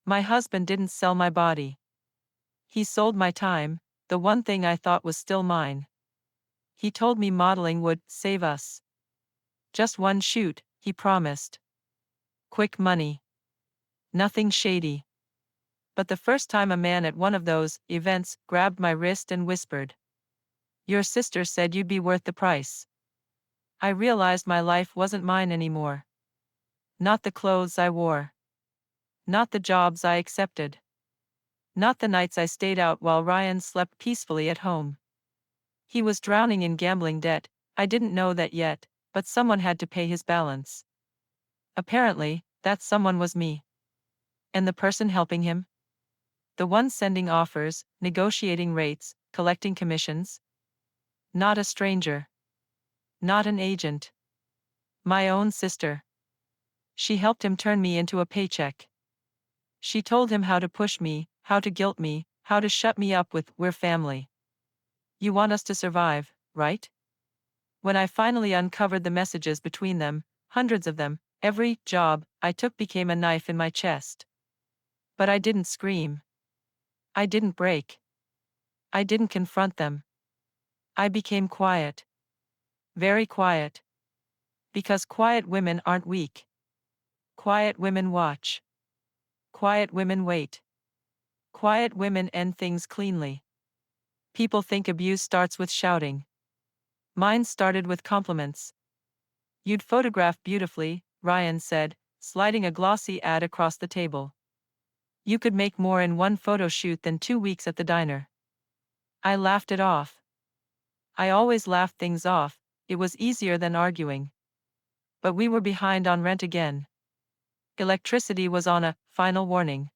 My husband didn't sell my body. He sold my time, the one thing I thought was still mine. He told me modeling would save us. Just one shoot, he promised. Quick money. Nothing shady. But the first time a man at one of those events grabbed my wrist and whispered, "Your sister said you'd be worth the price." I realized my life wasn't mine anymore. Not the clothes I wore. Not the jobs I accepted. Not the nights I stayed out while Ryan slept peacefully at home. He was drowning in gambling debt. I didn't know that yet, but someone had to pay his balance. Apparently, that someone was me. And the person helping him? The one sending offers, negotiating rates, collecting commissions? Not a stranger. Not an agent. My own sister. She helped him turn me into a paycheck. She told him how to push me, how to guilt me, how to shut me up with, "We're family. You want us to survive, right?" When I finally uncovered the messages between them, hundreds of them, every job I took became a knife in my chest. But I didn't scream. I didn't break. I didn't confront them. I became quiet. Very quiet. Because quiet women aren't weak. Quiet women watch. Quiet women wait. Quiet women end things cleanly. People think abuse starts with shouting. Mine started with compliments. "You'd photograph beautifully," Ryan said, sliding a glossy ad across the table. "You could make more in one photo shoot than 2 weeks at the diner." I laughed it off. I always laughed things off, it was easier than arguing. But we were behind on rent again. Electricity was on a final warning.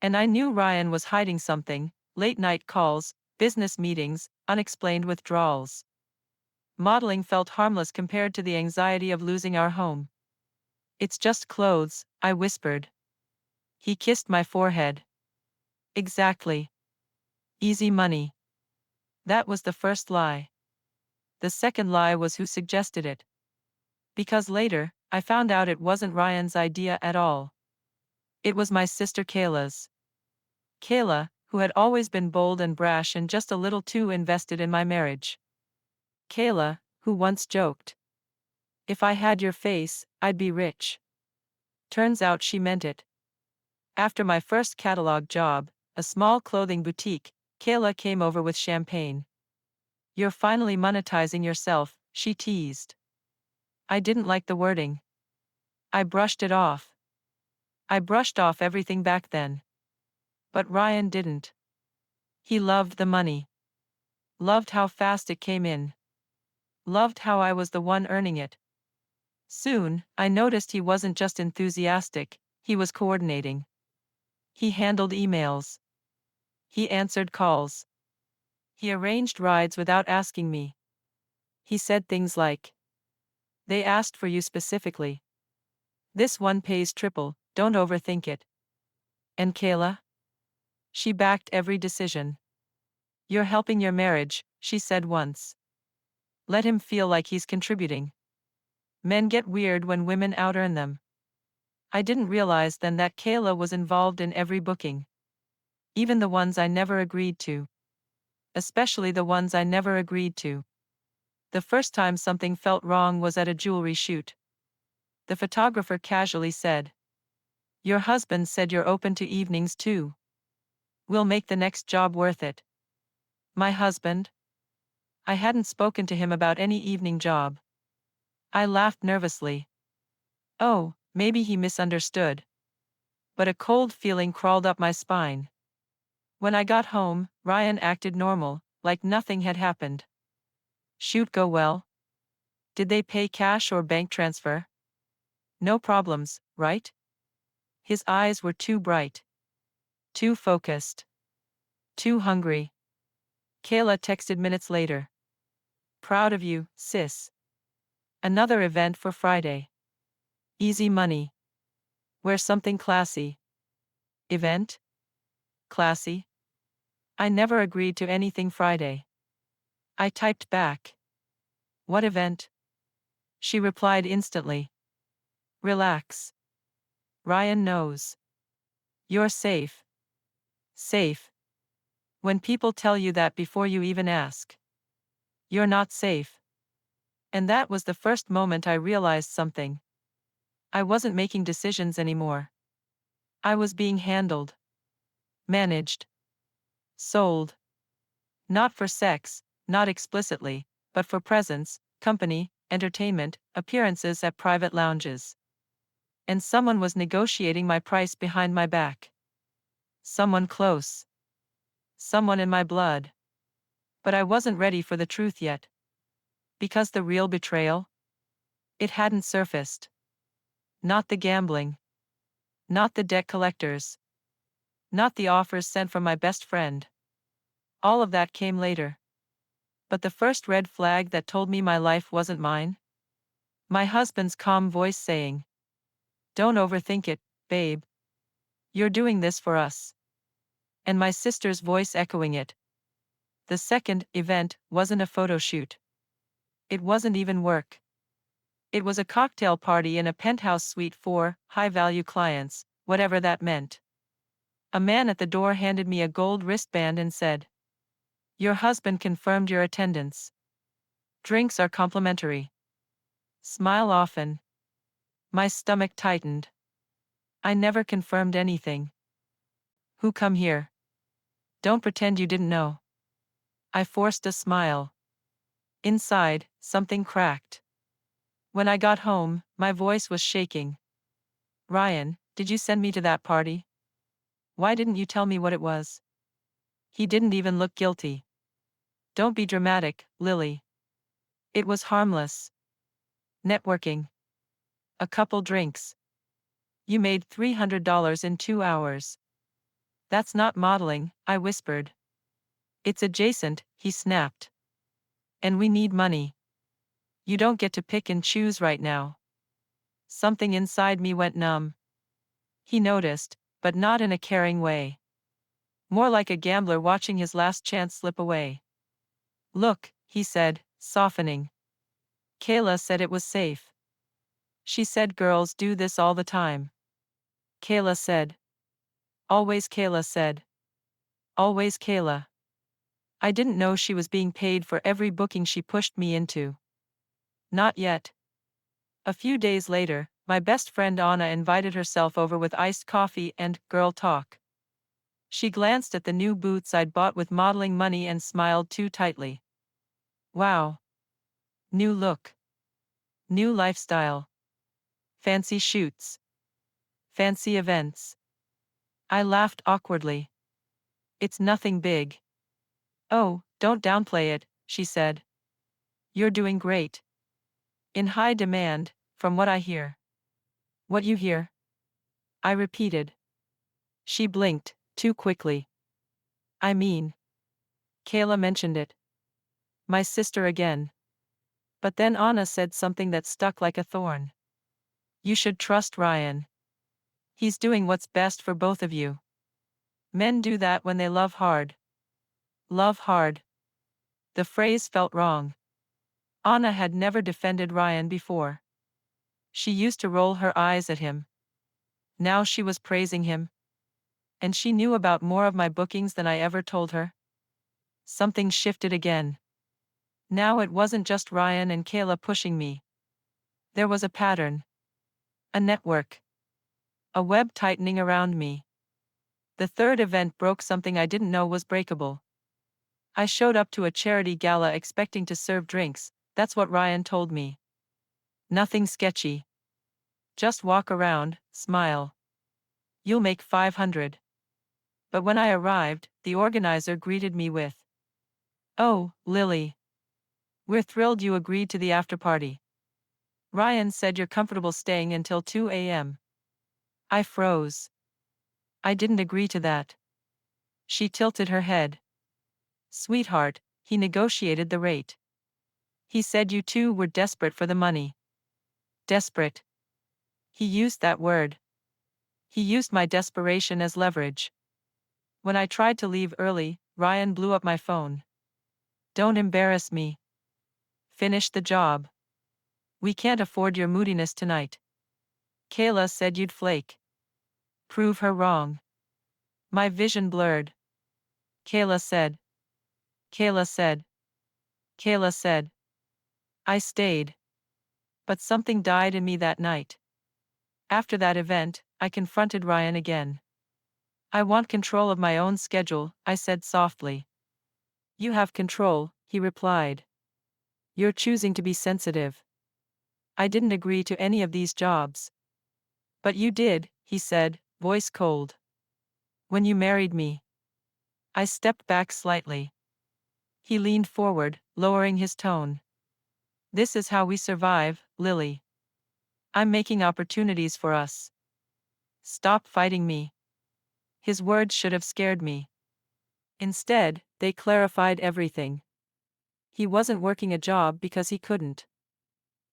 And I knew Ryan was hiding something: late night calls, business meetings, unexplained withdrawals. Modeling felt harmless compared to the anxiety of losing our home. "It's just clothes," I whispered. He kissed my forehead. "Exactly. Easy money." That was the first lie. The second lie was who suggested it. Because later, I found out it wasn't Ryan's idea at all. It was my sister Kayla's. Kayla, who had always been bold and brash and just a little too invested in my marriage. Kayla, who once joked, "If I had your face, I'd be rich." Turns out she meant it. After my first catalog job, a small clothing boutique, Kayla came over with champagne. "You're finally monetizing yourself," she teased. I didn't like the wording. I brushed it off. I brushed off everything back then. But Ryan didn't. He loved the money. Loved how fast it came in. Loved how I was the one earning it. Soon, I noticed he wasn't just enthusiastic, he was coordinating. He handled emails. He answered calls. He arranged rides without asking me. He said things like, "They asked for you specifically. This one pays triple, don't overthink it." And Kayla? She backed every decision. "You're helping your marriage," she said once. "Let him feel like he's contributing. Men get weird when women out-earn them." I didn't realize then that Kayla was involved in every booking. Even the ones I never agreed to. Especially the ones I never agreed to. The first time something felt wrong was at a jewelry shoot. The photographer casually said, "Your husband said you're open to evenings too. We'll make the next job worth it." My husband? I hadn't spoken to him about any evening job. I laughed nervously. Oh, maybe he misunderstood. But a cold feeling crawled up my spine. When I got home, Ryan acted normal, like nothing had happened. "Shoot go well? Did they pay cash or bank transfer? No problems, right?" His eyes were too bright. Too focused. Too hungry. Kayla texted minutes later. "Proud of you, sis. Another event for Friday. Easy money. Wear something classy." Event? Classy? I never agreed to anything Friday. I typed back. "What event?" She replied instantly. "Relax. Ryan knows. You're safe. Safe. When people tell you that before you even ask. You're not safe. And that was the first moment I realized something. I wasn't making decisions anymore. I was being handled. Managed. Sold. Not for sex, not explicitly, but for presence, company, entertainment, appearances at private lounges. And someone was negotiating my price behind my back. Someone close. Someone in my blood. But I wasn't ready for the truth yet. Because the real betrayal? It hadn't surfaced. Not the gambling. Not the debt collectors. Not the offers sent from my best friend. All of that came later. But the first red flag that told me my life wasn't mine? My husband's calm voice saying, "Don't overthink it, babe. You're doing this for us." And my sister's voice echoing it. The second event wasn't a photo shoot. It wasn't even work. It was a cocktail party in a penthouse suite for high-value clients, whatever that meant. A man at the door handed me a gold wristband and said, "Your husband confirmed your attendance. Drinks are complimentary. Smile often." My stomach tightened. I never confirmed anything. Who come here? Don't pretend you didn't know. I forced a smile. Inside, something cracked. When I got home, my voice was shaking. "Ryan, did you send me to that party? Why didn't you tell me what it was?" He didn't even look guilty. "Don't be dramatic, Lily. It was harmless. Networking. A couple drinks. You made $300 in 2 hours. That's not modeling," I whispered. "It's adjacent," he snapped. "And we need money. You don't get to pick and choose right now." Something inside me went numb. He noticed, but not in a caring way. More like a gambler watching his last chance slip away. "Look," he said, softening. "Kayla said it was safe. She said girls do this all the time." Kayla said. Always Kayla said. Always Kayla. I didn't know she was being paid for every booking she pushed me into. Not yet. A few days later, my best friend Anna invited herself over with iced coffee and girl talk. She glanced at the new boots I'd bought with modeling money and smiled too tightly. Wow. New look. New lifestyle. Fancy shoots. Fancy events. I laughed awkwardly. "It's nothing big." "Oh, don't downplay it," she said. "You're doing great. In high demand, from what I hear." "What you hear?" I repeated. She blinked, too quickly. "I mean, Kayla mentioned it. My sister again." But then Anna said something that stuck like a thorn. "You should trust Ryan. He's doing what's best for both of you. Men do that when they love hard." Love hard. The phrase felt wrong. Anna had never defended Ryan before. She used to roll her eyes at him. Now she was praising him. And she knew about more of my bookings than I ever told her. Something shifted again. Now it wasn't just Ryan and Kayla pushing me. There was a pattern. A network. A web tightening around me. The third event broke something I didn't know was breakable. I showed up to a charity gala expecting to serve drinks. That's what Ryan told me. Nothing sketchy. Just walk around, smile. You'll make 500. But when I arrived, the organizer greeted me with, "Oh, Lily. We're thrilled you agreed to the after-party. Ryan said you're comfortable staying until 2 a.m. I froze. I didn't agree to that. She tilted her head. "Sweetheart, he negotiated the rate. He said you two were desperate for the money." Desperate. He used that word. He used my desperation as leverage. When I tried to leave early, Ryan blew up my phone. "Don't embarrass me. Finish the job. We can't afford your moodiness tonight. Kayla said you'd flake. Prove her wrong." My vision blurred. Kayla said. Kayla said. Kayla said. I stayed. But something died in me that night. After that event, I confronted Ryan again. I want control of my own schedule, I said softly. You have control, he replied. You're choosing to be sensitive. I didn't agree to any of these jobs. But you did, he said, voice cold. When you married me. I stepped back slightly. He leaned forward, lowering his tone. This is how we survive, Lily. I'm making opportunities for us. Stop fighting me. His words should have scared me. Instead, they clarified everything. He wasn't working a job because he couldn't.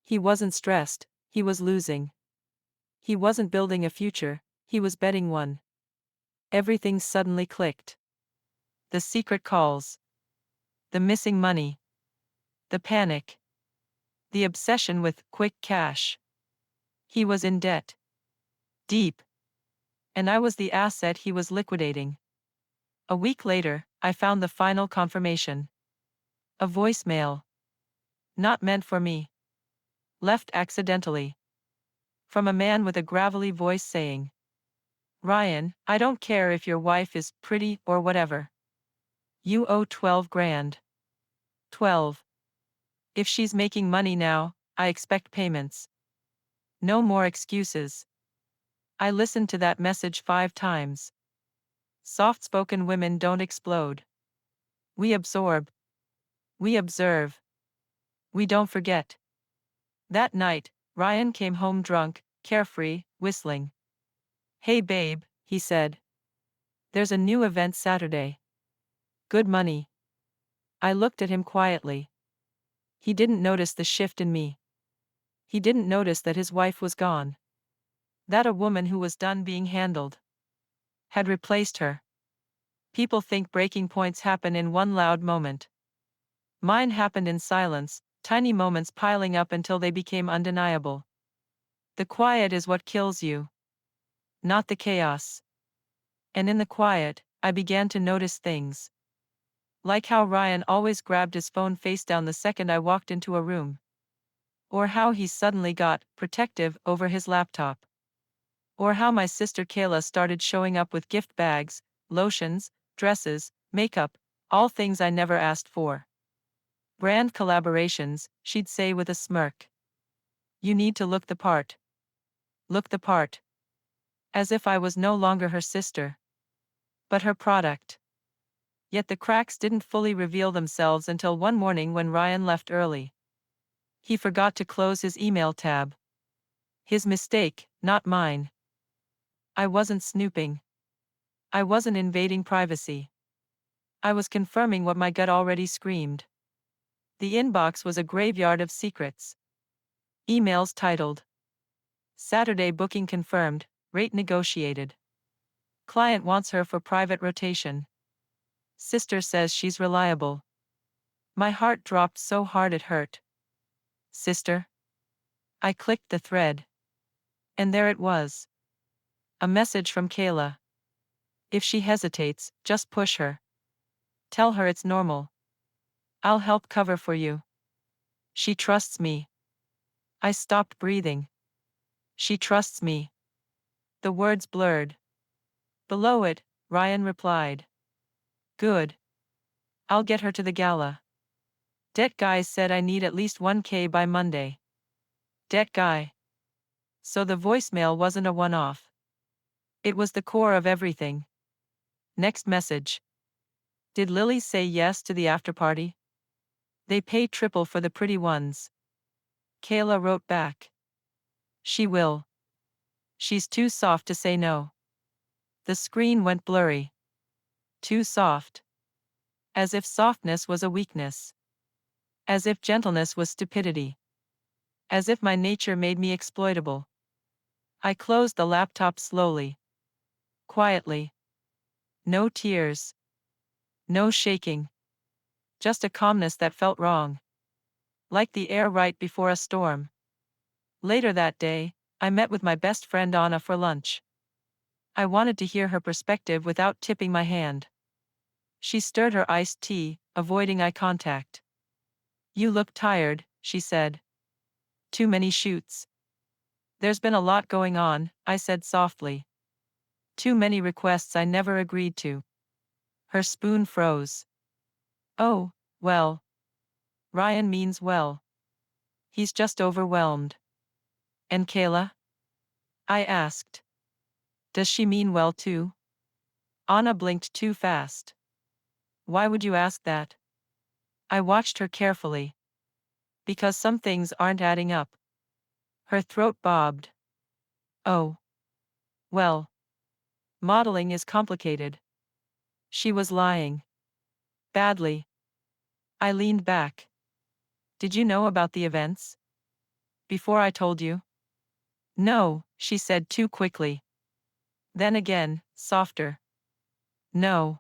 He wasn't stressed, he was losing. He wasn't building a future, he was betting one. Everything suddenly clicked. The secret calls. The missing money. The panic. The obsession with quick cash. He was in debt. Deep. And I was the asset he was liquidating. A week later, I found the final confirmation. A voicemail. Not meant for me. Left accidentally. From a man with a gravelly voice saying, Ryan, I don't care if your wife is pretty or whatever. You owe 12 grand. 12. If she's making money now, I expect payments. No more excuses. I listened to that message 5 times. Soft-spoken women don't explode. We absorb. We observe. We don't forget. That night, Ryan came home drunk, carefree, whistling. Hey babe, he said. There's a new event Saturday. Good money. I looked at him quietly. He didn't notice the shift in me. He didn't notice that his wife was gone. That a woman who was done being handled had replaced her. People think breaking points happen in one loud moment. Mine happened in silence, tiny moments piling up until they became undeniable. The quiet is what kills you, not the chaos. And in the quiet, I began to notice things. Like how Ryan always grabbed his phone face down the second I walked into a room. Or how he suddenly got protective over his laptop. Or how my sister Kayla started showing up with gift bags, lotions, dresses, makeup, all things I never asked for. Brand collaborations, she'd say with a smirk. You need to look the part. Look the part. As if I was no longer her sister, but her product. Yet the cracks didn't fully reveal themselves until one morning when Ryan left early. He forgot to close his email tab. His mistake, not mine. I wasn't snooping. I wasn't invading privacy. I was confirming what my gut already screamed. The inbox was a graveyard of secrets. Emails titled, Saturday booking confirmed, rate negotiated. Client wants her for private rotation. Sister says she's reliable. My heart dropped so hard it hurt. Sister? I clicked the thread. And there it was. A message from Kayla. If she hesitates, just push her. Tell her it's normal. I'll help cover for you. She trusts me. I stopped breathing. She trusts me. The words blurred. Below it, Ryan replied. Good. I'll get her to the gala. Debt guy said I need at least 1K by Monday. Debt guy. So the voicemail wasn't a one-off. It was the core of everything. Next message. Did Lily say yes to the afterparty? They pay triple for the pretty ones. Kayla wrote back. She will. She's too soft to say no. The screen went blurry. Too soft. As if softness was a weakness. As if gentleness was stupidity. As if my nature made me exploitable. I closed the laptop slowly. Quietly. No tears. No shaking. Just a calmness that felt wrong. Like the air right before a storm. Later that day, I met with my best friend Anna for lunch. I wanted to hear her perspective without tipping my hand. She stirred her iced tea, avoiding eye contact. You look tired, she said. Too many shoots. There's been a lot going on, I said softly. Too many requests I never agreed to. Her spoon froze. Oh, well. Ryan means well. He's just overwhelmed. And Kayla? I asked. Does she mean well too? Anna blinked too fast. Why would you ask that? I watched her carefully. Because some things aren't adding up. Her throat bobbed. Oh. Well. Modeling is complicated. She was lying. Badly. I leaned back. Did you know about the events? Before I told you? No, she said too quickly. Then again, softer. No.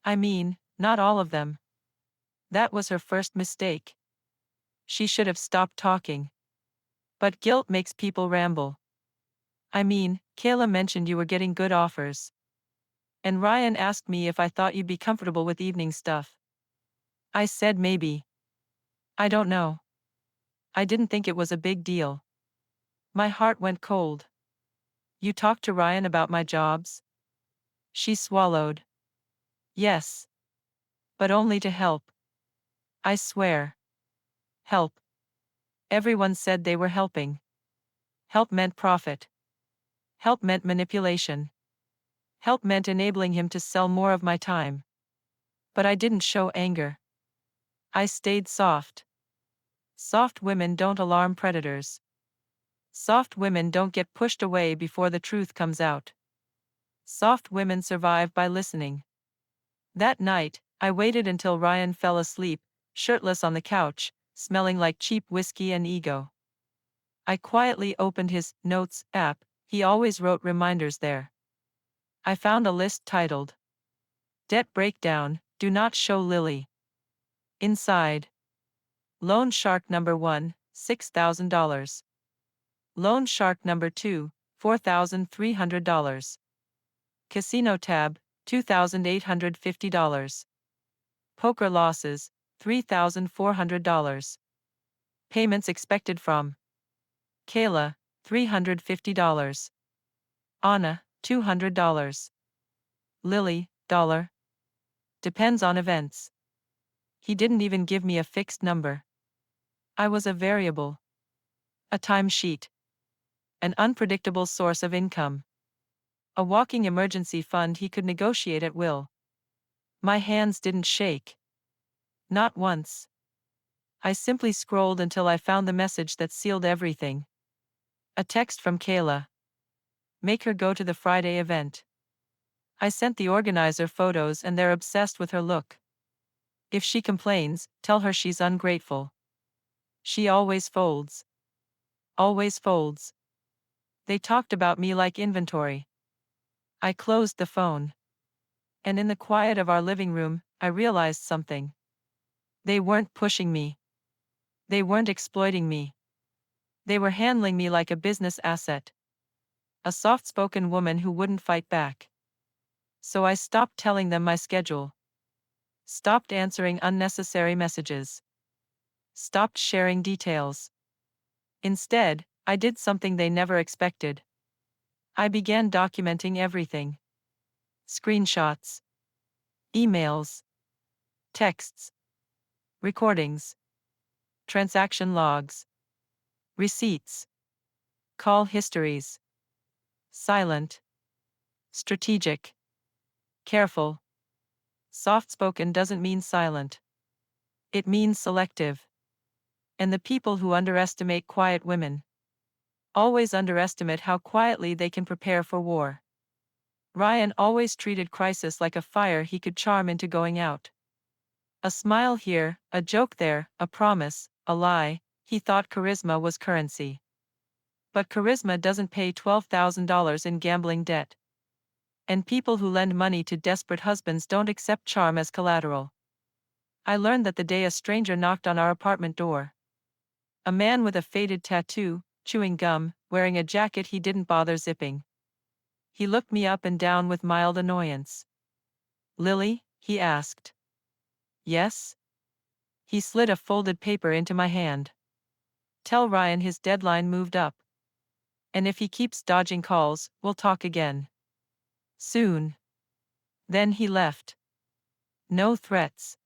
I mean, not all of them. That was her first mistake. She should have stopped talking. But guilt makes people ramble. I mean, Kayla mentioned you were getting good offers. And Ryan asked me if I thought you'd be comfortable with evening stuff. I said maybe. I don't know. I didn't think it was a big deal. My heart went cold. You talked to Ryan about my jobs? She swallowed. Yes. But only to help. I swear. Help. Everyone said they were helping. Help meant profit. Help meant manipulation. Help meant enabling him to sell more of my time. But I didn't show anger. I stayed soft. Soft women don't alarm predators. Soft women don't get pushed away before the truth comes out. Soft women survive by listening. That night, I waited until Ryan fell asleep, shirtless on the couch, smelling like cheap whiskey and ego. I quietly opened his Notes app. He always wrote reminders there. I found a list titled, Debt Breakdown, Do Not Show Lily. Inside. Loan Shark number 1, $6,000. Loan Shark number 2, $4,300. Casino tab, $2,850. Poker losses, $3,400. Payments expected from Kayla, $350. Anna, $200. Lily, $1. Depends on events. He didn't even give me a fixed number. I was a variable. A timesheet. An unpredictable source of income. A walking emergency fund he could negotiate at will. My hands didn't shake. Not once. I simply scrolled until I found the message that sealed everything. A text from Kayla. Make her go to the Friday event. I sent the organizer photos and they're obsessed with her look. If she complains, tell her she's ungrateful. She always folds. Always folds. They talked about me like inventory. I closed the phone. And in the quiet of our living room, I realized something. They weren't pushing me. They weren't exploiting me. They were handling me like a business asset. A soft-spoken woman who wouldn't fight back. So I stopped telling them my schedule. Stopped answering unnecessary messages. Stopped sharing details. Instead, I did something they never expected. I began documenting everything. Screenshots. Emails. Texts. Recordings. Transaction logs. Receipts. Call histories. Silent. Strategic. Careful. Soft-spoken doesn't mean silent. It means selective. And the people who underestimate quiet women always underestimate how quietly they can prepare for war. Ryan always treated crisis like a fire he could charm into going out. A smile here, a joke there, a promise, a lie. He thought charisma was currency. But charisma doesn't pay $12,000 in gambling debt. And people who lend money to desperate husbands don't accept charm as collateral. I learned that the day a stranger knocked on our apartment door. A man with a faded tattoo, chewing gum, wearing a jacket he didn't bother zipping. He looked me up and down with mild annoyance. Lily? He asked. Yes? He slid a folded paper into my hand. Tell Ryan his deadline moved up. And if he keeps dodging calls, we'll talk again. Soon. Then he left. No threats.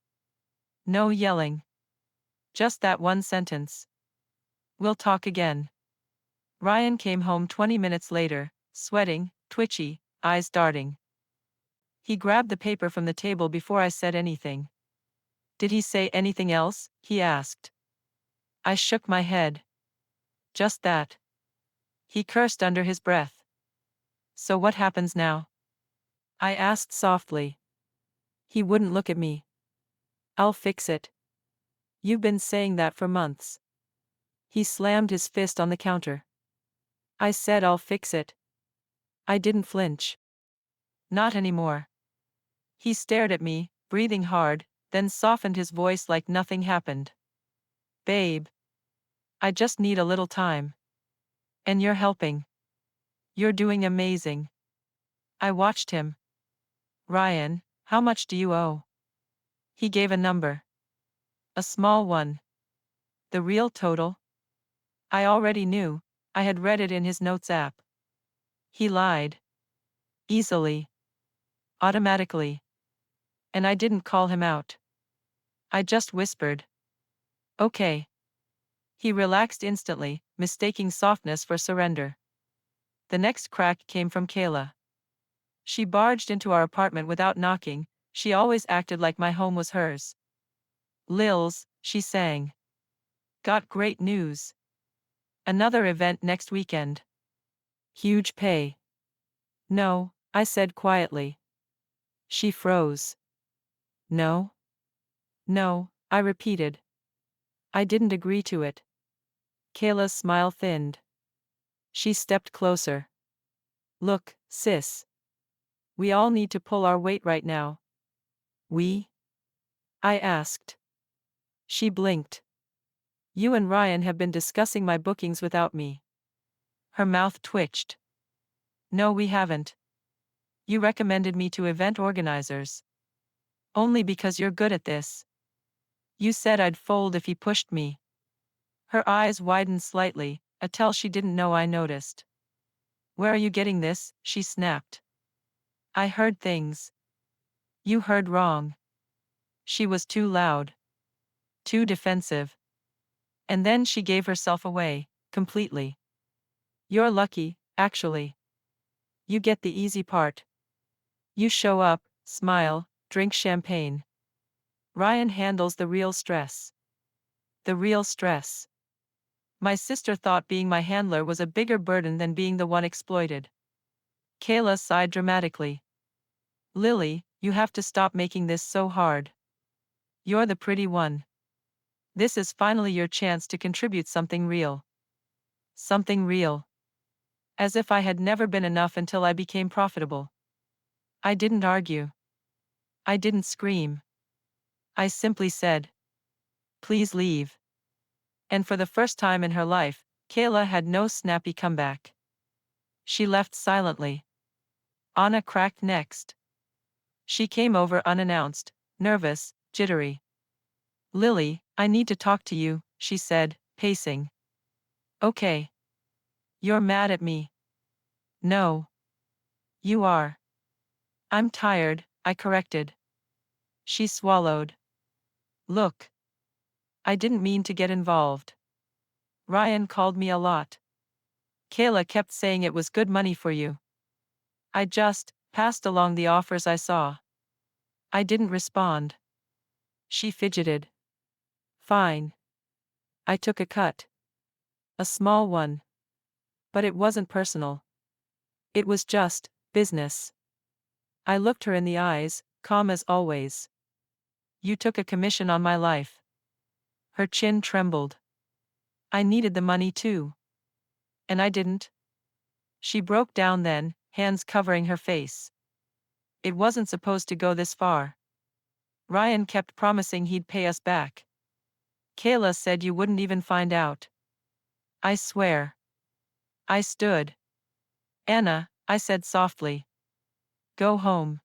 No yelling. Just that one sentence. We'll talk again. Ryan came home 20 minutes later, sweating, twitchy, eyes darting. He grabbed the paper from the table before I said anything. Did he say anything else? He asked. I shook my head. Just that. He cursed under his breath. So what happens now? I asked softly. He wouldn't look at me. I'll fix it. You've been saying that for months. He slammed his fist on the counter. I said I'll fix it. I didn't flinch. Not anymore. He stared at me, breathing hard, then softened his voice like nothing happened. Babe. I just need a little time. And you're helping. You're doing amazing. I watched him. Ryan, how much do you owe? He gave a number. A small one. The real total? I already knew. I had read it in his notes app. He lied. Easily. Automatically. And I didn't call him out. I just whispered. Okay. He relaxed instantly, mistaking softness for surrender. The next crack came from Kayla. She barged into our apartment without knocking. She always acted like my home was hers. Lils, she sang. Got great news. Another event next weekend. Huge pay. No, I said quietly. She froze. No? No, I repeated. I didn't agree to it. Kayla's smile thinned. She stepped closer. Look, sis. We all need to pull our weight right now. We? I asked. She blinked. You and Ryan have been discussing my bookings without me. Her mouth twitched. No, we haven't. You recommended me to event organizers. Only because you're good at this. You said I'd fold if he pushed me. Her eyes widened slightly, a tell she didn't know I noticed. Where are you getting this? She snapped. I heard things. You heard wrong. She was too loud. Too defensive. And then she gave herself away, completely. You're lucky, actually. You get the easy part. You show up, smile, drink champagne. Ryan handles the real stress. The real stress. My sister thought being my handler was a bigger burden than being the one exploited. Kayla sighed dramatically. Lily, you have to stop making this so hard. You're the pretty one. This is finally your chance to contribute something real. Something real. As if I had never been enough until I became profitable. I didn't argue. I didn't scream. I simply said, please leave. And for the first time in her life, Kayla had no snappy comeback. She left silently. Anna cracked next. She came over unannounced, nervous, jittery. Lily, I need to talk to you, she said, pacing. Okay. You're mad at me. No. You are. I'm tired, I corrected. She swallowed. Look. I didn't mean to get involved. Ryan called me a lot. Kayla kept saying it was good money for you. I just passed along the offers I saw. I didn't respond. She fidgeted. Fine. I took a cut. A small one. But it wasn't personal. It was just business. I looked her in the eyes, calm as always. You took a commission on my life. Her chin trembled. I needed the money too. And I didn't. She broke down then, hands covering her face. It wasn't supposed to go this far. Ryan kept promising he'd pay us back. Kayla said you wouldn't even find out. I swear. I stood. Anna, I said softly. Go home.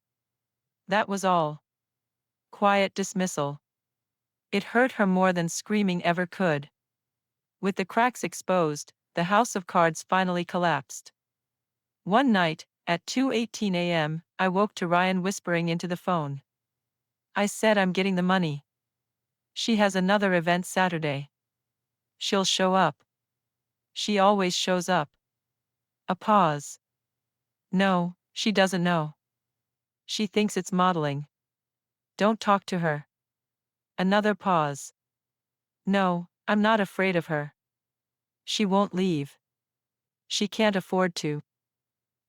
That was all. Quiet dismissal. It hurt her more than screaming ever could. With the cracks exposed, the house of cards finally collapsed. One night, at 2:18 a.m., I woke to Ryan whispering into the phone. I said I'm getting the money. She has another event Saturday. She'll show up. She always shows up. A pause. No, she doesn't know. She thinks it's modeling. Don't talk to her. Another pause. No, I'm not afraid of her. She won't leave. She can't afford to.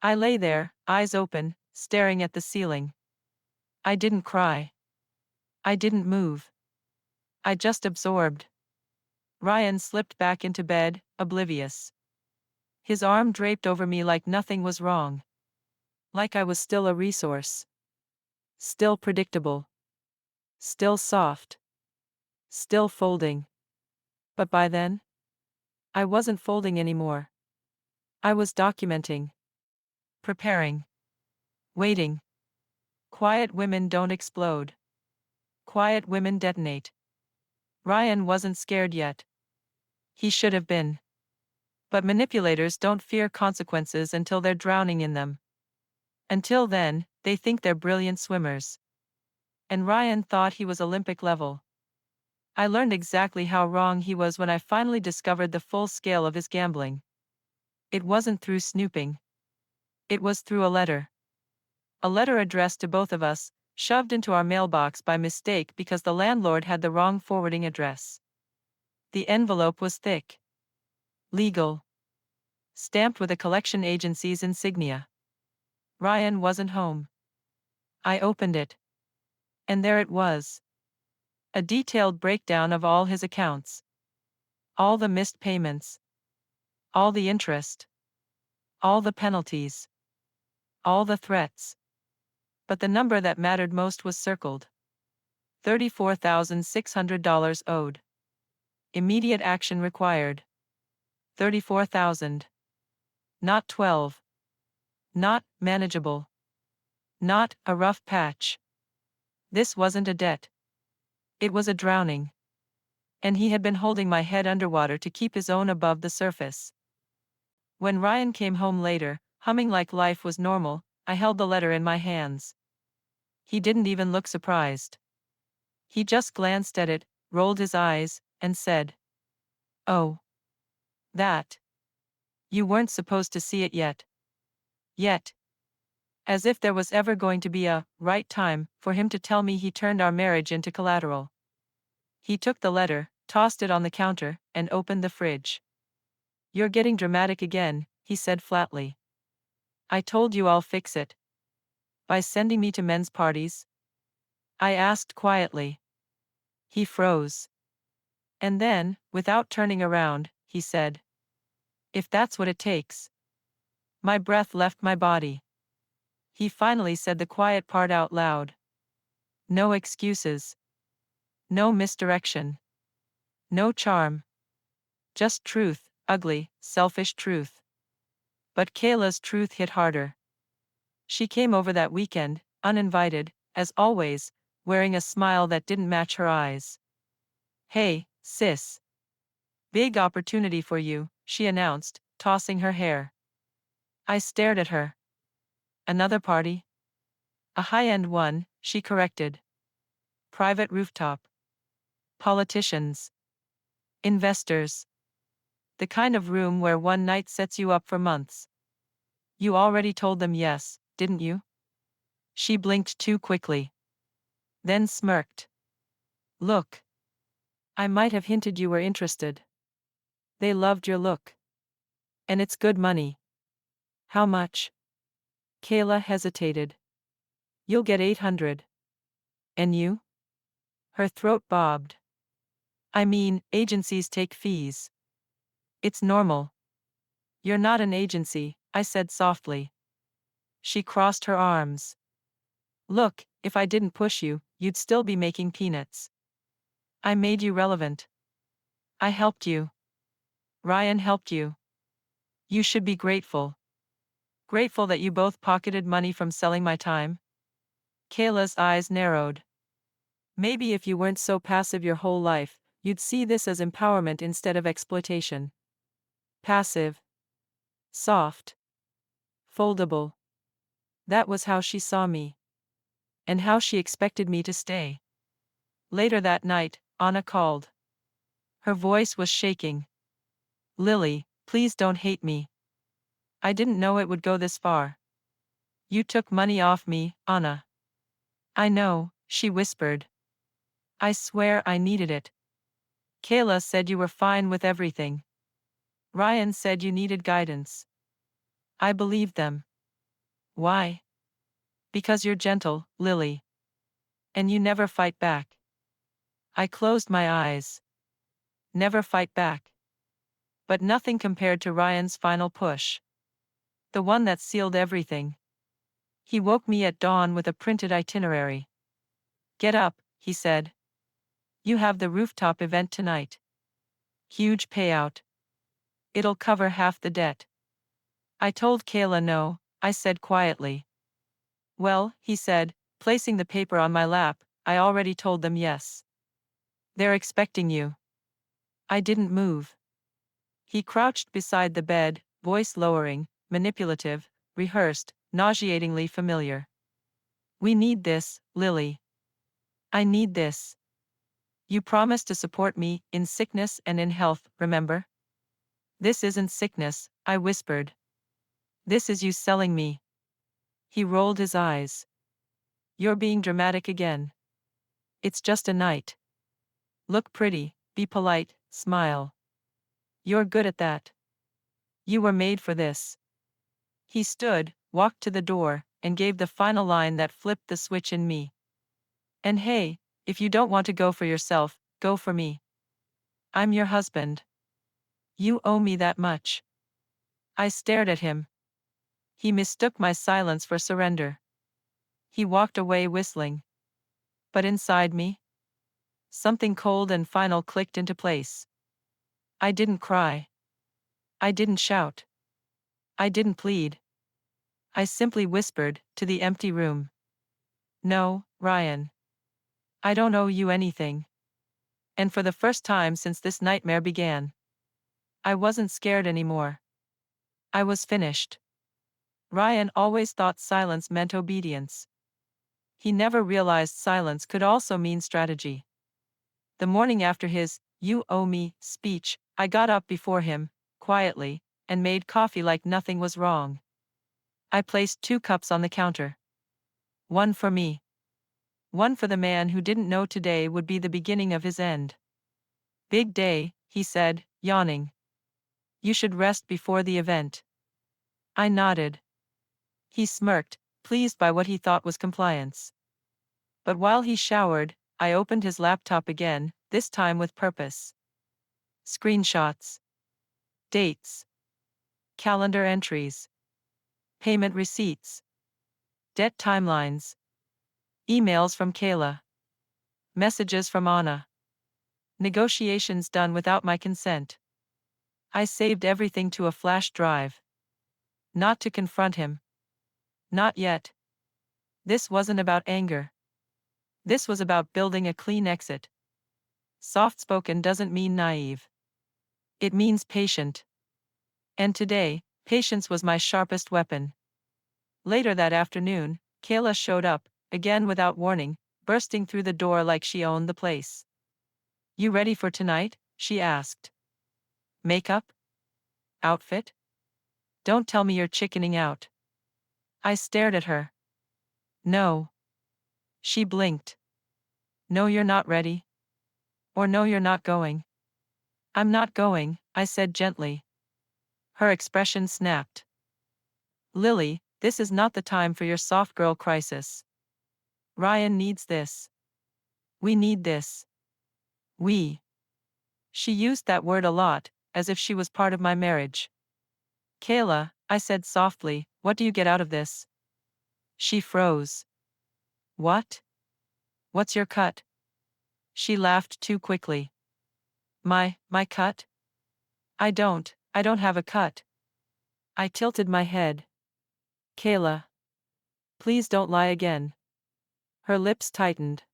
I lay there, eyes open, staring at the ceiling. I didn't cry. I didn't move. I just absorbed. Ryan slipped back into bed, oblivious. His arm draped over me like nothing was wrong. Like I was still a resource. Still predictable. Still soft. Still folding. But by then, I wasn't folding anymore. I was documenting. Preparing. Waiting. Quiet women don't explode. Quiet women detonate. Ryan wasn't scared yet. He should have been. But manipulators don't fear consequences until they're drowning in them. Until then, they think they're brilliant swimmers. And Ryan thought he was Olympic level. I learned exactly how wrong he was when I finally discovered the full scale of his gambling. It wasn't through snooping. It was through a letter. A letter addressed to both of us, shoved into our mailbox by mistake because the landlord had the wrong forwarding address. The envelope was thick. Legal. Stamped with a collection agency's insignia. Ryan wasn't home. I opened it. And there it was. A detailed breakdown of all his accounts. All the missed payments. All the interest. All the penalties. All the threats. But the number that mattered most was circled. $34,600 owed. Immediate action required. 34,000. Not 12. Not manageable. Not a rough patch. This wasn't a debt. It was a drowning. And he had been holding my head underwater to keep his own above the surface. When Ryan came home later, humming like life was normal, I held the letter in my hands. He didn't even look surprised. He just glanced at it, rolled his eyes, and said, "Oh. That. You weren't supposed to see it yet." Yet. As if there was ever going to be a right time for him to tell me he turned our marriage into collateral. He took the letter, tossed it on the counter, and opened the fridge. "You're getting dramatic again," he said flatly. "I told you I'll fix it." "By sending me to men's parties?" I asked quietly. He froze. And then, without turning around, he said, "If that's what it takes." My breath left my body. He finally said the quiet part out loud. No excuses. No misdirection. No charm. Just truth, ugly, selfish truth. But Kayla's truth hit harder. She came over that weekend, uninvited, as always, wearing a smile that didn't match her eyes. "Hey, sis. Big opportunity for you," she announced, tossing her hair. I stared at her. "Another party?" "A high-end one," she corrected. "Private rooftop. Politicians. Investors. The kind of room where one night sets you up for months." "You already told them yes, didn't you?" She blinked too quickly. Then smirked. "Look. I might have hinted you were interested. They loved your look. And it's good money." "How much?" Kayla hesitated. "You'll get 800. And you?" Her throat bobbed. "I mean, agencies take fees. It's normal." "You're not an agency," I said softly. She crossed her arms. "Look, if I didn't push you, you'd still be making peanuts. I made you relevant. I helped you. Ryan helped you. You should be grateful." Grateful that you both pocketed money from selling my time? Kayla's eyes narrowed. Maybe if you weren't so passive your whole life, you'd see this as empowerment instead of exploitation. Passive. Soft. Foldable. That was how she saw me. And how she expected me to stay. Later that night, Anna called. Her voice was shaking. Lily, please don't hate me. I didn't know it would go this far. You took money off me, Anna. I know, she whispered. I swear I needed it. Kayla said you were fine with everything. Ryan said you needed guidance. I believed them. Why? Because you're gentle, Lily. And you never fight back. I closed my eyes. Never fight back. But nothing compared to Ryan's final push. The one that sealed everything. He woke me at dawn with a printed itinerary. Get up, he said. You have the rooftop event tonight. Huge payout. It'll cover half the debt. I told Kayla no, I said quietly. Well, he said, placing the paper on my lap, I already told them yes. They're expecting you. I didn't move. He crouched beside the bed, voice lowering, manipulative, rehearsed, nauseatingly familiar. We need this, Lily. I need this. You promised to support me, in sickness and in health, remember? This isn't sickness, I whispered. This is you selling me. He rolled his eyes. You're being dramatic again. It's just a night. Look pretty, be polite, smile. You're good at that. You were made for this. He stood, walked to the door, and gave the final line that flipped the switch in me. And hey, if you don't want to go for yourself, go for me. I'm your husband. You owe me that much. I stared at him. He mistook my silence for surrender. He walked away whistling. But inside me, something cold and final clicked into place. I didn't cry. I didn't shout. I didn't plead. I simply whispered, to the empty room. No, Ryan. I don't owe you anything. And for the first time since this nightmare began, I wasn't scared anymore. I was finished. Ryan always thought silence meant obedience. He never realized silence could also mean strategy. The morning after his, "You owe me," speech, I got up before him, quietly, and made coffee like nothing was wrong. I placed 2 cups on the counter. One for me. One for the man who didn't know today would be the beginning of his end. Big day, he said, yawning. You should rest before the event. I nodded. He smirked, pleased by what he thought was compliance. But while he showered, I opened his laptop again, this time with purpose. Screenshots. Dates. Calendar entries. Payment receipts. Debt timelines. Emails from Kayla. Messages from Anna. Negotiations done without my consent. I saved everything to a flash drive. Not to confront him. Not yet. This wasn't about anger. This was about building a clean exit. Soft-spoken doesn't mean naive. It means patient. And today, patience was my sharpest weapon. Later that afternoon, Kayla showed up, again without warning, bursting through the door like she owned the place. You ready for tonight? She asked. Makeup? Outfit? Don't tell me you're chickening out. I stared at her. No. She blinked. No, you're not ready. Or no, you're not going. I'm not going, I said gently. Her expression snapped. Lily, this is not the time for your soft girl crisis. Ryan needs this. We need this. We. She used that word a lot, as if she was part of my marriage. Kayla, I said softly, what do you get out of this? She froze. What? What's your cut? She laughed too quickly. My cut? I don't have a cut. I tilted my head. Kayla, please don't lie again. Her lips tightened.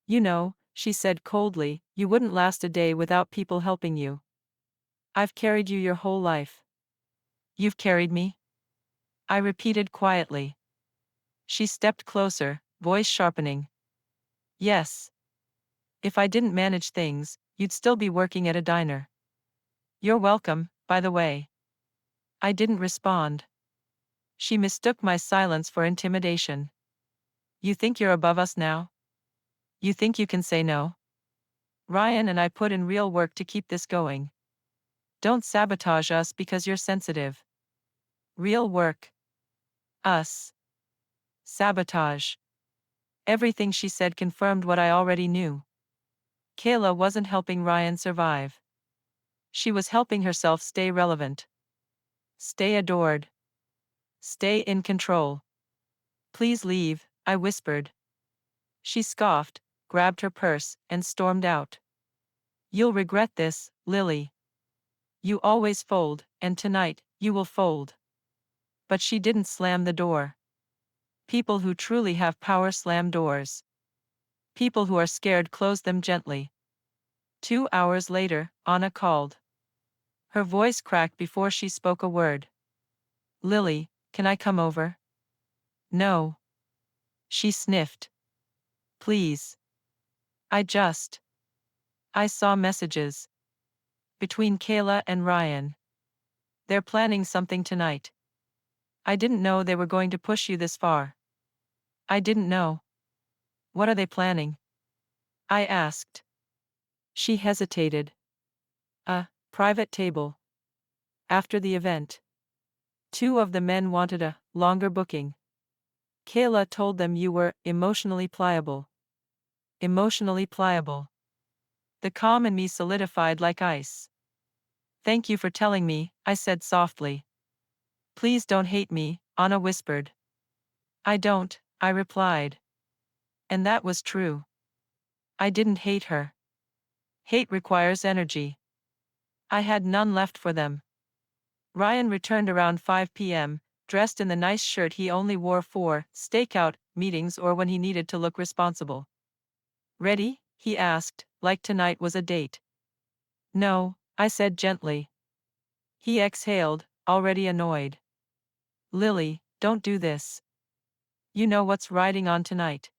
You know, she said coldly, you wouldn't last a day without people helping you. I've carried you your whole life. You've carried me? I repeated quietly. She stepped closer, voice sharpening. Yes. If I didn't manage things, you'd still be working at a diner. You're welcome, by the way. I didn't respond. She mistook my silence for intimidation. You think you're above us now? You think you can say no? Ryan and I put in real work to keep this going. Don't sabotage us because you're sensitive. Real work. Us. Sabotage. Everything she said confirmed what I already knew. Kayla wasn't helping Ryan survive. She was helping herself stay relevant. Stay adored. Stay in control. Please leave, I whispered. She scoffed, grabbed her purse, and stormed out. You'll regret this, Lily. You always fold, and tonight, you will fold. But she didn't slam the door. People who truly have power slam doors. People who are scared close them gently. 2 hours later, Anna called. Her voice cracked before she spoke a word. Lily, can I come over? No. She sniffed. Please. I saw messages. Between Kayla and Ryan. They're planning something tonight. I didn't know they were going to push you this far. I didn't know. What are they planning? I asked. She hesitated. A private table. After the event. 2 of the men wanted a longer booking. Kayla told them you were emotionally pliable. Emotionally pliable. The calm in me solidified like ice. Thank you for telling me, I said softly. Please don't hate me, Anna whispered. I don't, I replied. And that was true. I didn't hate her. Hate requires energy. I had none left for them. Ryan returned around 5 p.m., dressed in the nice shirt he only wore for stakeout meetings or when he needed to look responsible. Ready? He asked, like tonight was a date. No, I said gently. He exhaled, already annoyed. Lily, don't do this. You know what's riding on tonight.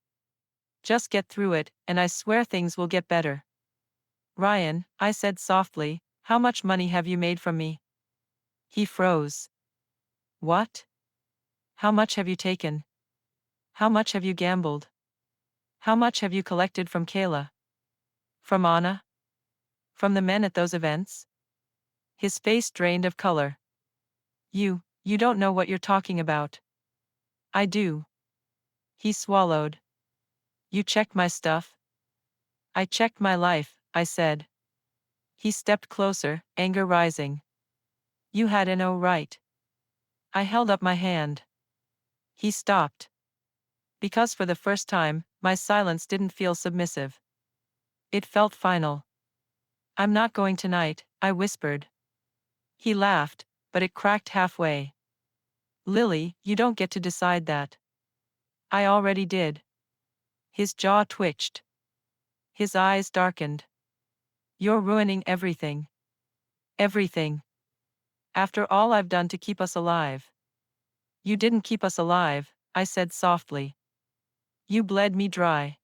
Just get through it, and I swear things will get better. Ryan, I said softly, how much money have you made from me? He froze. What? How much have you taken? How much have you gambled? How much have you collected from Kayla? From Anna? From the men at those events? His face drained of color. You don't know what you're talking about. I do. He swallowed. You checked my stuff? I checked my life, I said. He stepped closer, anger rising. You had no right. I held up my hand. He stopped. Because for the first time, my silence didn't feel submissive. It felt final. I'm not going tonight, I whispered. He laughed, but it cracked halfway. Lily, you don't get to decide that. I already did. His jaw twitched. His eyes darkened. You're ruining everything. Everything. After all I've done to keep us alive. You didn't keep us alive, I said softly. You bled me dry.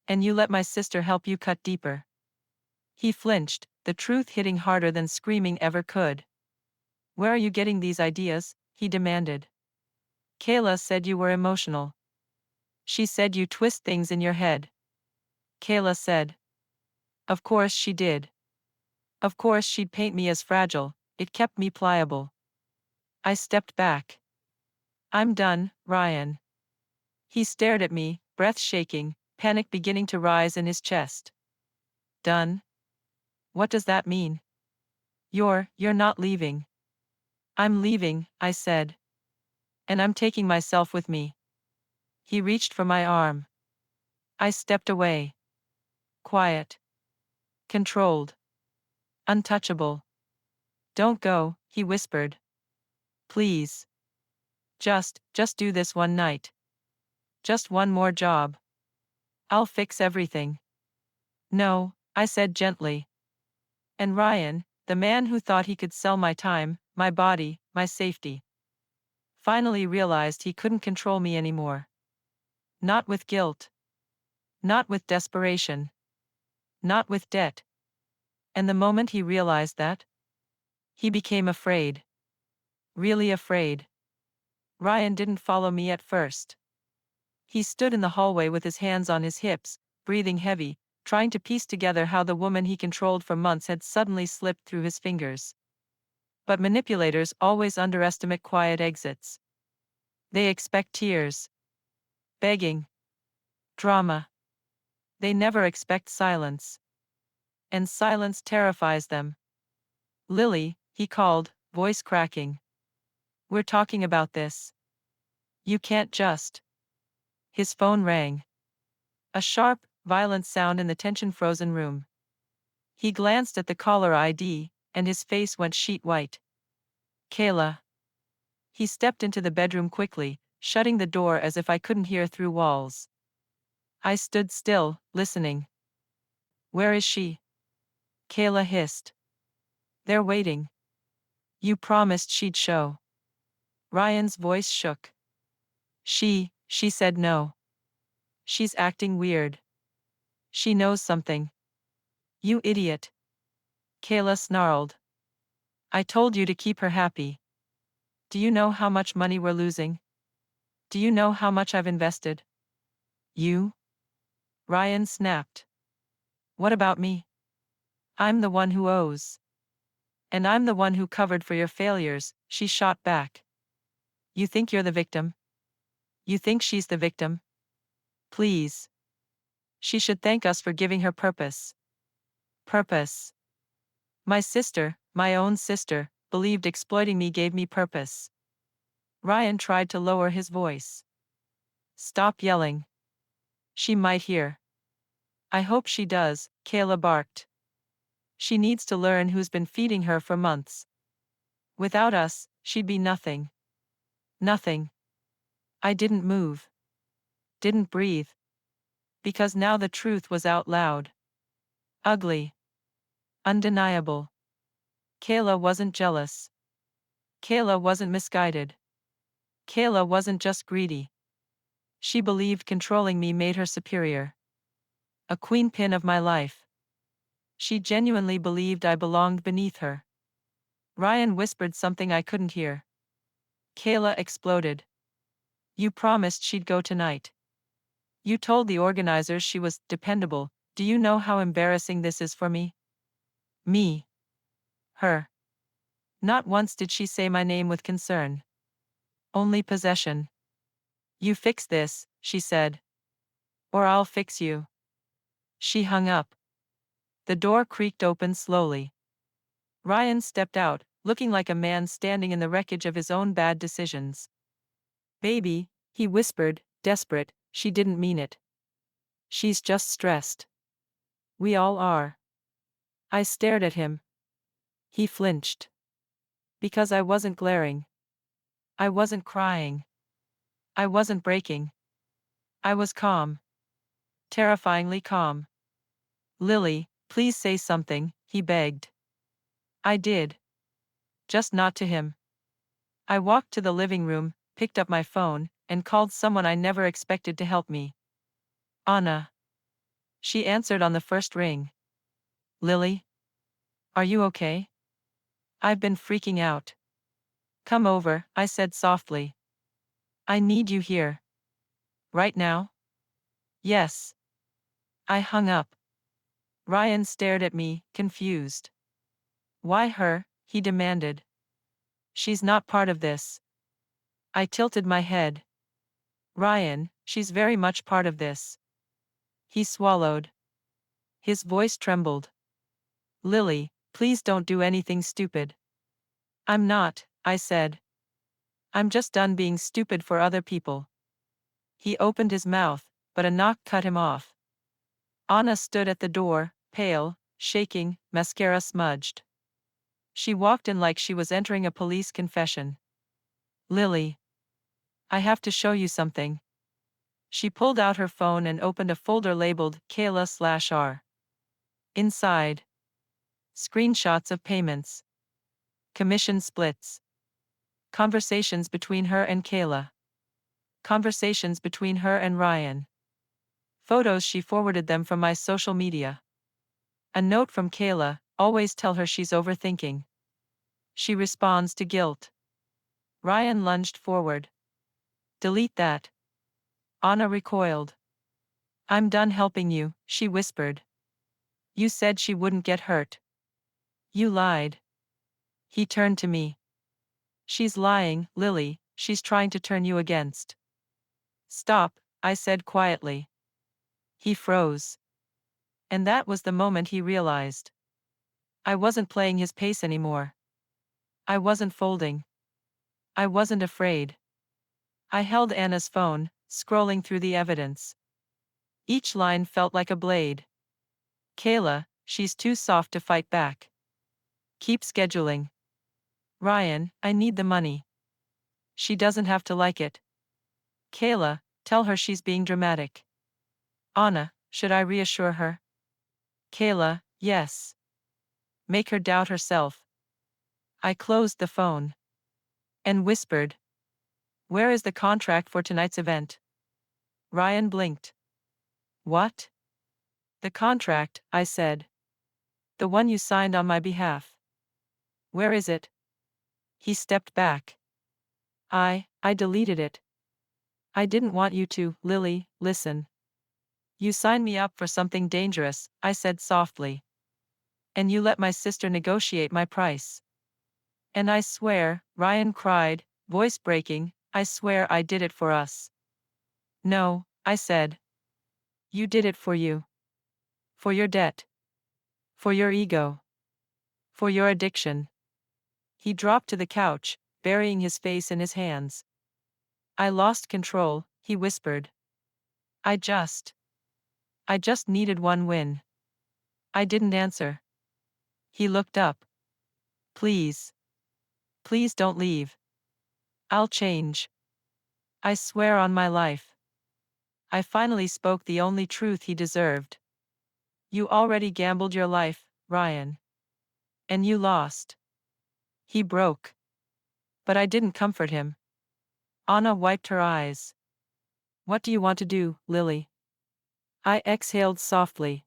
And you let my sister help you cut deeper. He flinched, the truth hitting harder than screaming ever could. Where are you getting these ideas? He demanded. Kayla said you were emotional. She said you twist things in your head. Kayla said. Of course she did. Of course she'd paint me as fragile, it kept me pliable. I stepped back. I'm done, Ryan. He stared at me, breath shaking, panic beginning to rise in his chest. Done? What does that mean? You're not leaving. I'm leaving, I said. And I'm taking myself with me. He reached for my arm. I stepped away. Quiet. Controlled. Untouchable. Don't go, he whispered. Please. Just do this one night. Just one more job. I'll fix everything. No, I said gently. And Ryan, the man who thought he could sell my time, my body, my safety, finally realized he couldn't control me anymore. Not with guilt. Not with desperation. Not with debt. And the moment he realized that, he became afraid. Really afraid. Ryan didn't follow me at first. He stood in the hallway with his hands on his hips, breathing heavy, trying to piece together how the woman he controlled for months had suddenly slipped through his fingers. But manipulators always underestimate quiet exits. They expect tears, begging, drama. They never expect silence. And silence terrifies them. Lily, he called, voice cracking. We're talking about this. You can't just. His phone rang. A sharp, violent sound in the tension-frozen room. He glanced at the caller ID, and his face went sheet white. Kayla. He stepped into the bedroom quickly, shutting the door as if I couldn't hear through walls. I stood still, listening. Where is she? Kayla hissed. They're waiting. You promised she'd show. Ryan's voice shook. She said no. She's acting weird. She knows something. You idiot. Kayla snarled. I told you to keep her happy. Do you know how much money we're losing? Do you know how much I've invested? You? Ryan snapped. What about me? I'm the one who owes. And I'm the one who covered for your failures, she shot back. You think you're the victim? You think she's the victim? Please. She should thank us for giving her purpose. Purpose. My sister, my own sister, believed exploiting me gave me purpose. Ryan tried to lower his voice. Stop yelling. She might hear. I hope she does, Kayla barked. She needs to learn who's been feeding her for months. Without us, she'd be nothing. Nothing. I didn't move. Didn't breathe. Because now the truth was out loud. Ugly. Undeniable. Kayla wasn't jealous. Kayla wasn't misguided. Kayla wasn't just greedy. She believed controlling me made her superior. A queen pin of my life. She genuinely believed I belonged beneath her. Ryan whispered something I couldn't hear. Kayla exploded. You promised she'd go tonight. You told the organizers she was dependable. Do you know how embarrassing this is for me? Me. Her. Not once did she say my name with concern. Only possession. You fix this, she said. Or I'll fix you. She hung up. The door creaked open slowly. Ryan stepped out, looking like a man standing in the wreckage of his own bad decisions. Baby, he whispered, desperate, she didn't mean it. She's just stressed. We all are. I stared at him. He flinched. Because I wasn't glaring. I wasn't crying. I wasn't breaking. I was calm. Terrifyingly calm. Lily, please say something, he begged. I did. Just not to him. I walked to the living room, picked up my phone, and called someone I never expected to help me. Anna. She answered on the first ring. Lily? Are you okay? I've been freaking out. Come over, I said softly. I need you here. Right now? Yes. I hung up. Ryan stared at me, confused. Why her? He demanded. She's not part of this. I tilted my head. Ryan, she's very much part of this. He swallowed. His voice trembled. Lily, please don't do anything stupid. I'm not, I said. I'm just done being stupid for other people. He opened his mouth, but a knock cut him off. Anna stood at the door, pale, shaking, mascara smudged. She walked in like she was entering a police confession. Lily. I have to show you something. She pulled out her phone and opened a folder labeled Kayla/R. Inside, screenshots of payments, commission splits, conversations between her and Kayla, conversations between her and Ryan, photos she forwarded them from my social media. A note from Kayla, always tell her she's overthinking. She responds to guilt. Ryan lunged forward. Delete that. Anna recoiled. I'm done helping you, she whispered. You said she wouldn't get hurt. You lied. He turned to me. She's lying, Lily, she's trying to turn you against. Stop, I said quietly. He froze. And that was the moment he realized. I wasn't playing his pace anymore. I wasn't folding. I wasn't afraid. I held Anna's phone, scrolling through the evidence. Each line felt like a blade. Kayla, she's too soft to fight back. Keep scheduling. Ryan, I need the money. She doesn't have to like it. Kayla, tell her she's being dramatic. Anna, should I reassure her? Kayla, yes. Make her doubt herself. I closed the phone. And whispered. Where is the contract for tonight's event? Ryan blinked. What? The contract, I said. The one you signed on my behalf. Where is it? He stepped back. I deleted it. I didn't want you to, Lily, listen. You signed me up for something dangerous, I said softly. And you let my sister negotiate my price. And I swear, Ryan cried, voice breaking, I swear I did it for us. No, I said. You did it for you. For your debt. For your ego. For your addiction. He dropped to the couch, burying his face in his hands. I lost control, he whispered. I just needed one win. I didn't answer. He looked up. Please. Please don't leave. I'll change. I swear on my life. I finally spoke the only truth he deserved. You already gambled your life, Ryan. And you lost. He broke. But I didn't comfort him. Anna wiped her eyes. What do you want to do, Lily? I exhaled softly.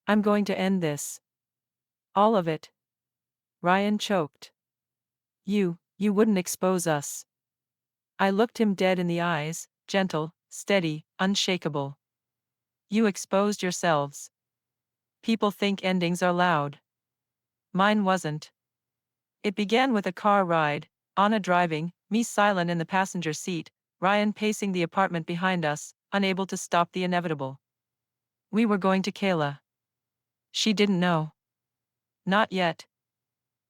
I'm going to end this. All of it. Ryan choked. You wouldn't expose us. I looked him dead in the eyes, gentle, steady, unshakable. You exposed yourselves. People think endings are loud. Mine wasn't. It began with a car ride, Anna driving, me silent in the passenger seat, Ryan pacing the apartment behind us, unable to stop the inevitable. We were going to Kayla. She didn't know. Not yet.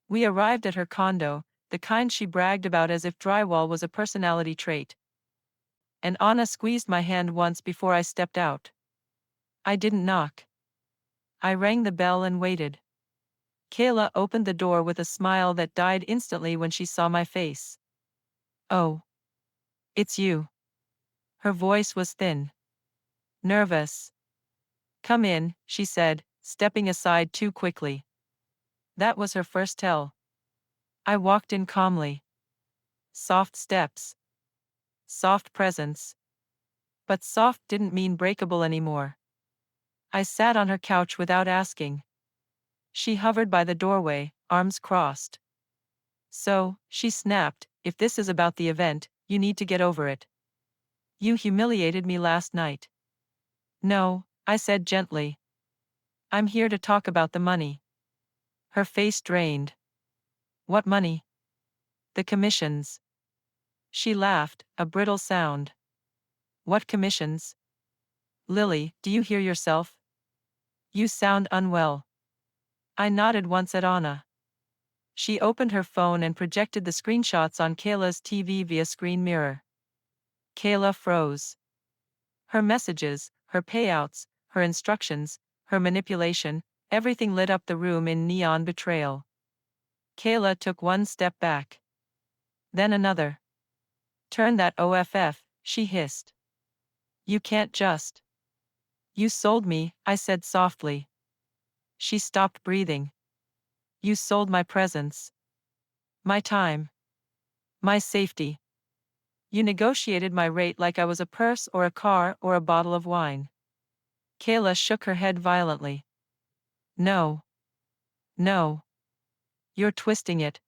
We arrived at her condo, the kind she bragged about as if drywall was a personality trait. And Anna squeezed my hand once before I stepped out. I didn't knock. I rang the bell and waited. Kayla opened the door with a smile that died instantly when she saw my face. Oh. It's you. Her voice was thin. Nervous. Come in, she said, stepping aside too quickly. That was her first tell. I walked in calmly. Soft steps. Soft presence. But soft didn't mean breakable anymore. I sat on her couch without asking. She hovered by the doorway, arms crossed. So, she snapped, if this is about the event, you need to get over it. You humiliated me last night. No, I said gently. I'm here to talk about the money. Her face drained. What money? The commissions. She laughed, a brittle sound. What commissions? Lily, do you hear yourself? You sound unwell. I nodded once at Anna. She opened her phone and projected the screenshots on Kayla's TV via screen mirror. Kayla froze. Her messages, her payouts, her instructions, her manipulation, everything lit up the room in neon betrayal. Kayla took one step back. Then another. Turn that off, she hissed. You can't just. You sold me, I said softly. She stopped breathing. You sold my presence. My time. My safety. You negotiated my rate like I was a purse or a car or a bottle of wine. Kayla shook her head violently. No. No. You're twisting it.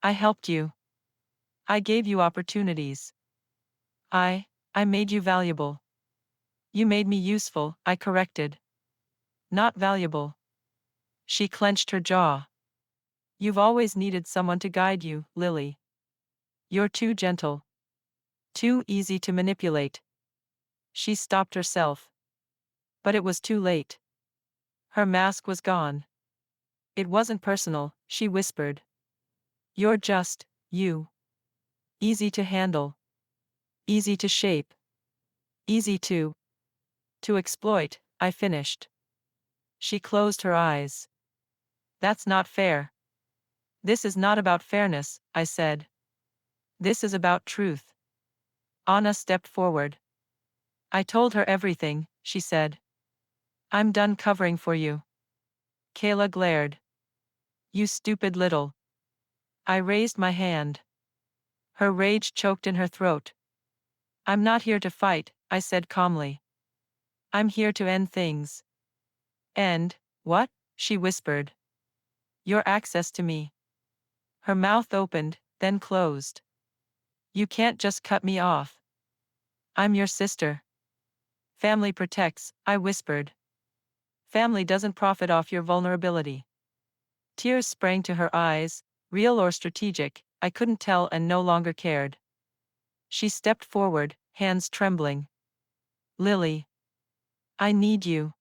I helped you. I gave you opportunities. I made you valuable. You made me useful, I corrected. Not valuable. She clenched her jaw. You've always needed someone to guide you, Lily. You're too gentle. Too easy to manipulate. She stopped herself. But it was too late. Her mask was gone. It wasn't personal, she whispered. You're just, you. Easy to handle. Easy to shape. Easy to exploit, I finished. She closed her eyes. That's not fair. This is not about fairness, I said. This is about truth. Anna stepped forward. I told her everything, she said. I'm done covering for you. Kayla glared. You stupid little. I raised my hand. Her rage choked in her throat. I'm not here to fight, I said calmly. I'm here to end things. End, what? She whispered. Your access to me. Her mouth opened, then closed. You can't just cut me off. I'm your sister. Family protects, I whispered. Family doesn't profit off your vulnerability. Tears sprang to her eyes, real or strategic, I couldn't tell and no longer cared. She stepped forward, hands trembling. Lily. I need you.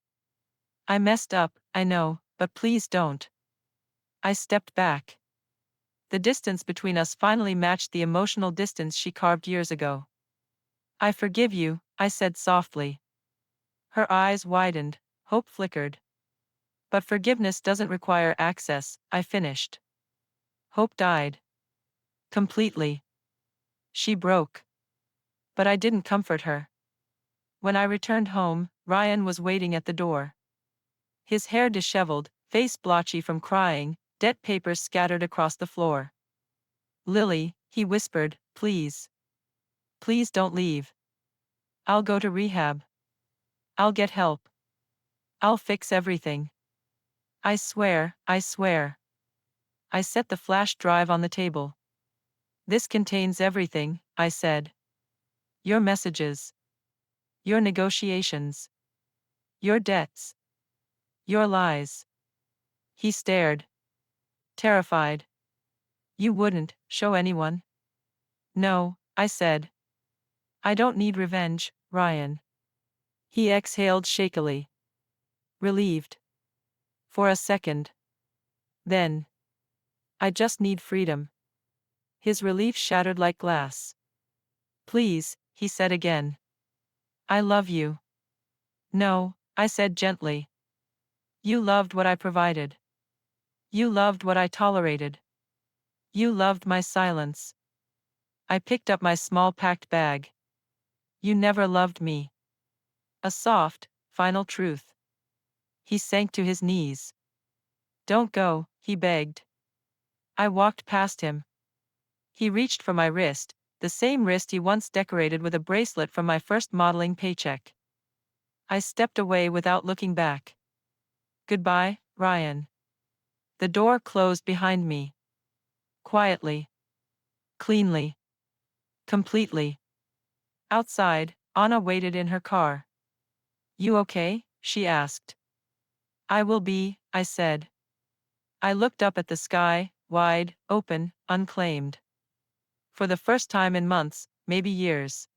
I messed up, I know, but please don't. I stepped back. The distance between us finally matched the emotional distance she carved years ago. I forgive you, I said softly. Her eyes widened, hope flickered. But forgiveness doesn't require access, I finished. Hope died. Completely. She broke. But I didn't comfort her. When I returned home, Ryan was waiting at the door. His hair disheveled, face blotchy from crying, debt papers scattered across the floor. Lily, he whispered, please. Please don't leave. I'll go to rehab. I'll get help. I'll fix everything. I swear, I swear. I set the flash drive on the table. This contains everything, I said. Your messages. Your negotiations. Your debts. Your lies. He stared. Terrified. You wouldn't show anyone? No, I said. I don't need revenge, Ryan. He exhaled shakily. Relieved. For a second. Then. I just need freedom. His relief shattered like glass. Please, he said again. I love you. No, I said gently. You loved what I provided. You loved what I tolerated. You loved my silence. I picked up my small packed bag. You never loved me. A soft, final truth. He sank to his knees. Don't go, he begged. I walked past him. He reached for my wrist, the same wrist he once decorated with a bracelet from my first modeling paycheck. I stepped away without looking back. Goodbye, Ryan. The door closed behind me. Quietly. Cleanly. Completely. Outside, Anna waited in her car. You okay? She asked. I will be, I said. I looked up at the sky, wide, open, unclaimed. For the first time in months, maybe years.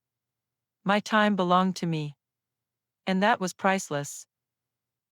My time belonged to me. And that was priceless.